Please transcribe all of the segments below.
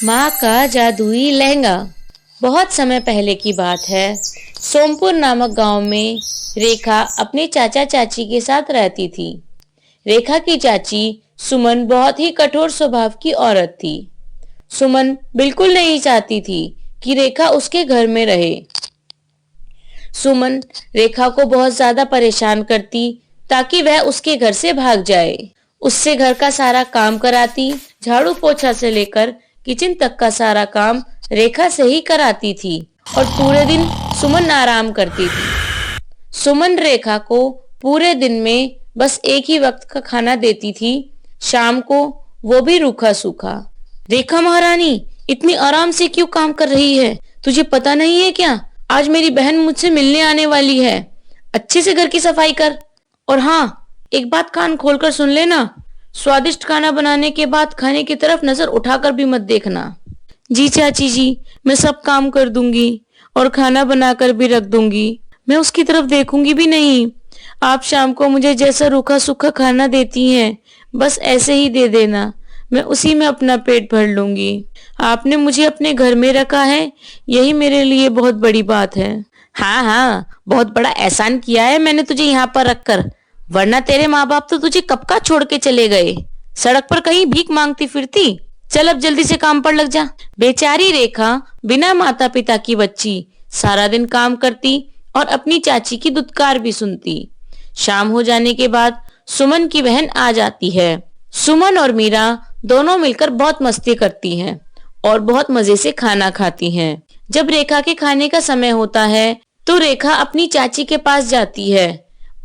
माँ का जादुई लहंगा। बहुत समय पहले की बात है। सोमपुर नामक गांव में रेखा अपने चाचा चाची के साथ रहती थी। रेखा की चाची सुमन बहुत ही कठोर स्वभाव की औरत थी। सुमन बिल्कुल नहीं चाहती थी कि रेखा उसके घर में रहे। सुमन रेखा को बहुत ज्यादा परेशान करती ताकि वह उसके घर से भाग जाए। उससे घर का सारा काम कराती, झाड़ू पोछा से लेकर किचन तक का सारा काम रेखा से ही कराती थी और पूरे दिन सुमन आराम करती थी। सुमन रेखा को पूरे दिन में बस एक ही वक्त का खाना देती थी, शाम को, वो भी रूखा सूखा। रेखा महारानी, इतनी आराम से क्यों काम कर रही है? तुझे पता नहीं है क्या? आज मेरी बहन मुझसे मिलने आने वाली है। अच्छे से घर की सफाई कर। और हाँ, एक बात कान खोलकर सुन लेना, स्वादिष्ट खाना बनाने के बाद खाने की तरफ नजर उठाकर भी मत देखना। जी चाची जी, मैं सब काम कर दूंगी और खाना बनाकर भी रख दूंगी। मैं उसकी तरफ देखूंगी भी नहीं। आप शाम को मुझे जैसा रूखा सूखा खाना देती हैं, बस ऐसे ही दे देना। मैं उसी में अपना पेट भर लूंगी। आपने मुझे अपने घर में रखा है, यही मेरे लिए बहुत बड़ी बात है। हाँ हाँ, बहुत बड़ा एहसान किया है मैंने तुझे यहाँ पर रखकर, वरना तेरे माँ बाप तो तुझे कब का छोड़ के चले गए। सड़क पर कहीं भीख मांगती फिरती। चल अब जल्दी से काम पर लग जा। बेचारी रेखा बिना माता पिता की बच्ची सारा दिन काम करती और अपनी चाची की दुत्कार भी सुनती। शाम हो जाने के बाद सुमन की बहन आ जाती है। सुमन और मीरा दोनों मिलकर बहुत मस्ती करती हैं और बहुत मजे से खाना खाती हैं। जब रेखा के खाने का समय होता है तो रेखा अपनी चाची के पास जाती है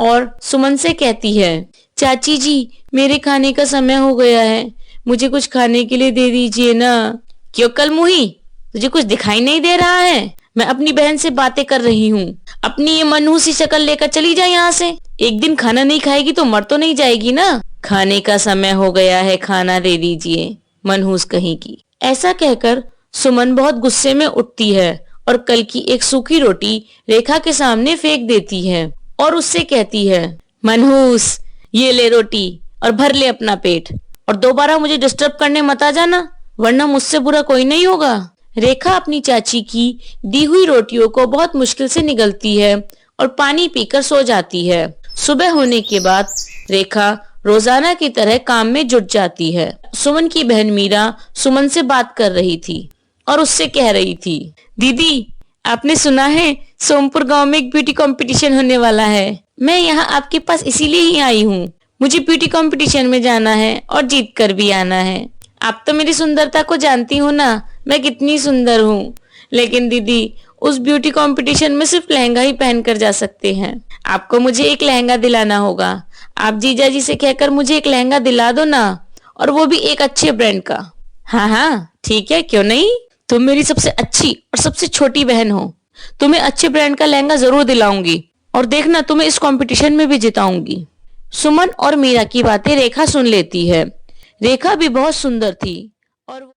और सुमन से कहती है, चाची जी, मेरे खाने का समय हो गया है, मुझे कुछ खाने के लिए दे दीजिए ना। क्यों कलमुही, तुझे कुछ दिखाई नहीं दे रहा है? मैं अपनी बहन से बातें कर रही हूँ। अपनी ये मनहूसी शक्ल लेकर चली जा यहाँ से। एक दिन खाना नहीं खाएगी तो मर तो नहीं जाएगी ना। खाने का समय हो गया है, खाना दे दीजिए, मनहूस कहीं की। ऐसा कहकर सुमन बहुत गुस्से में उठती है और कल की एक सूखी रोटी रेखा के सामने फेंक देती है और उससे कहती है, मनहूस, ये ले रोटी और भर ले अपना पेट, और दोबारा मुझे डिस्टर्ब करने मत आ जाना, वरना मुझसे बुरा कोई नहीं होगा। रेखा अपनी चाची की दी हुई रोटियों को बहुत मुश्किल से निगलती है और पानी पीकर सो जाती है। सुबह होने के बाद रेखा रोजाना की तरह काम में जुट जाती है। सुमन की बहन मीरा सुमन से बात कर रही थी और उससे कह रही थी, दीदी, आपने सुना है सोमपुर गांव में एक ब्यूटी कंपटीशन होने वाला है? मैं यहाँ आपके पास इसीलिए ही आई हूँ। मुझे ब्यूटी कंपटीशन में जाना है और जीत कर भी आना है। आप तो मेरी सुंदरता को जानती हो ना, मैं कितनी सुंदर हूँ। लेकिन दीदी, उस ब्यूटी कंपटीशन में सिर्फ लहंगा ही पहन कर जा सकते हैं। आपको मुझे एक लहंगा दिलाना होगा। आप जीजा जी से कहकर मुझे एक लहंगा दिला दो ना, और वो भी एक अच्छे ब्रांड का। हाँ हाँ ठीक है, क्यों नहीं। तुम मेरी सबसे अच्छी और सबसे छोटी बहन हो। तुम्हें अच्छे ब्रांड का लहंगा जरूर दिलाऊंगी और देखना, तुम्हें इस कंपटीशन में भी जिताऊंगी। सुमन और मीरा की बातें रेखा सुन लेती है। रेखा भी बहुत सुंदर थी और